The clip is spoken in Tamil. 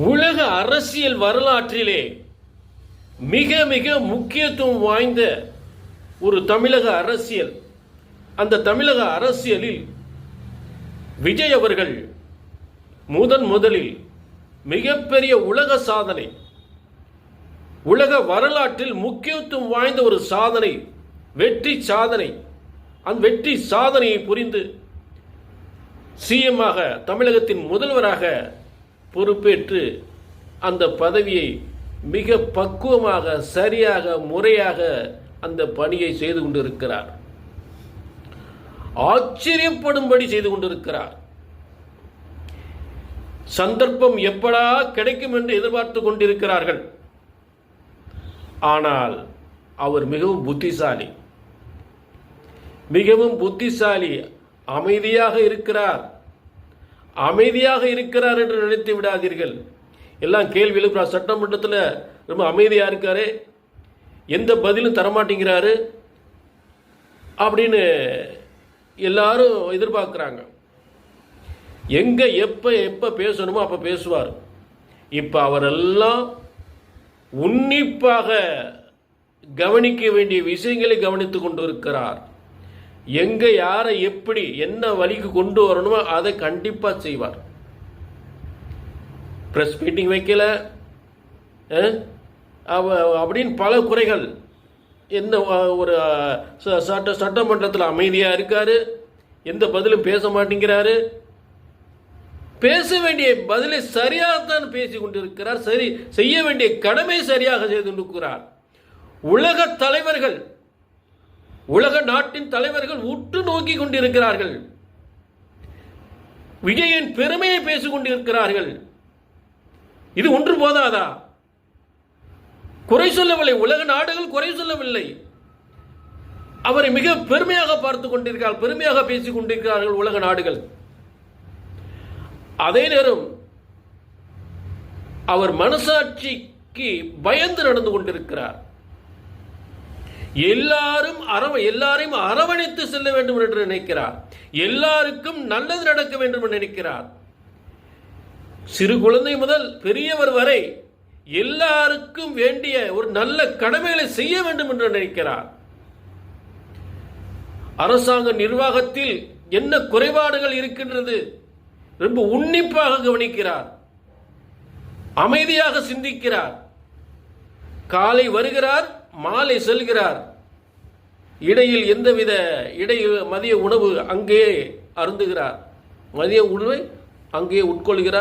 உலக அரசியல் வரலாற்றிலே மிக மிக முக்கியத்துவம் வாய்ந்த ஒரு தமிழக அரசியல். அந்த தமிழக அரசியலில் விஜய் அவர்கள் முதலில் மிகப்பெரிய உலக சாதனை, உலக வரலாற்றில் முக்கியத்துவம் வாய்ந்த ஒரு சாதனை, வெற்றி சாதனை. அந்த வெற்றி சாதனையை புரிந்து சிஎம்மாக, தமிழகத்தின் முதல்வராக பொறுப்பேற்று அந்த பதவியை மிக பக்குவமாக, சரியாக, முறையாக அந்த பணியை செய்து கொண்டிருக்கிறார். ஆச்சரியப்படும்படி செய்து கொண்டிருக்கிறார். சந்தர்ப்பம் எப்படா கிடைக்கும் என்று எதிர்பார்த்து கொண்டிருக்கிறார்கள். ஆனால் அவர் மிகவும் புத்திசாலி, அமைதியாக இருக்கிறார் என்று நினைத்து விடாதீர்கள். எல்லாம் கேள்வி எழுப்புறார். சட்டமன்றத்தில் ரொம்ப அமைதியாக இருக்காரு, எந்த பதிலும் தரமாட்டேங்கிறாரு அப்படின்னு எல்லாரும் எதிர்பார்க்குறாங்க. எங்க எப்ப பேசணுமோ அப்ப பேசுவார். இப்ப அவரெல்லாம் உன்னிப்பாக கவனிக்க வேண்டிய விஷயங்களை கவனித்துக் கொண்டிருக்கிறார். எங்க யாரை எப்படி என்ன வழிக்கு கொண்டு வரணுமோ அதை கண்டிப்பா செய்வார். பிரஸ் மீட்டிங் வைக்கல அப்படின்னு பல குறைகள். என்ன ஒரு சட்டமன்றத்தில் அமைதியா இருக்காரு, எந்த பதிலும் பேச மாட்டேங்கிறாரு. பேச வேண்டிய பதிலை சரியாகத்தான் பேசிக் கொண்டிருக்கிறார். சரி, செய்ய வேண்டிய கடமை சரியாக செய்து கொண்டிருக்கிறார். உலக தலைவர்கள், உலக நாட்டின் தலைவர்கள் உற்று நோக்கி கொண்டிருக்கிறார்கள். விஜயின் பெருமையை பேசிக் கொண்டிருக்கிறார்கள். இது ஒன்று போதாதா? குறை சொல்லவில்லை, உலக நாடுகள் குறை சொல்லவில்லை. அவரை மிக பெருமையாக பார்த்துக் கொண்டிருக்கிறார்கள், பெருமையாக பேசிக் கொண்டிருக்கிறார்கள் உலக நாடுகள். அதே நேரம் அவர் மனசாட்சிக்கு பயந்து நடந்து கொண்டிருக்கிறார். எல்லாரையும் அரவணைத்து செல்ல வேண்டும் என்று நினைக்கிறார். எல்லாருக்கும் நல்லது நடக்க வேண்டும் என்று நினைக்கிறார். சிறு குழந்தை முதல் பெரியவர் வரை எல்லாருக்கும் வேண்டிய ஒரு நல்ல கடமைகளை செய்ய வேண்டும் என்று நினைக்கிறார். அரசாங்க நிர்வாகத்தில் என்ன குறைபாடுகள் இருக்கின்றது ரொம்ப உன்னிப்பாக கவனிக்கிறார். அமைதியாக சிந்திக்கிறார். காலை வருகிறார், மாலை செல்கிறார். இடையில் எந்தவித மதிய உணவு அங்கே அருந்துகிறார், மதிய உணவை அங்கே உட்கொள்கிறார்.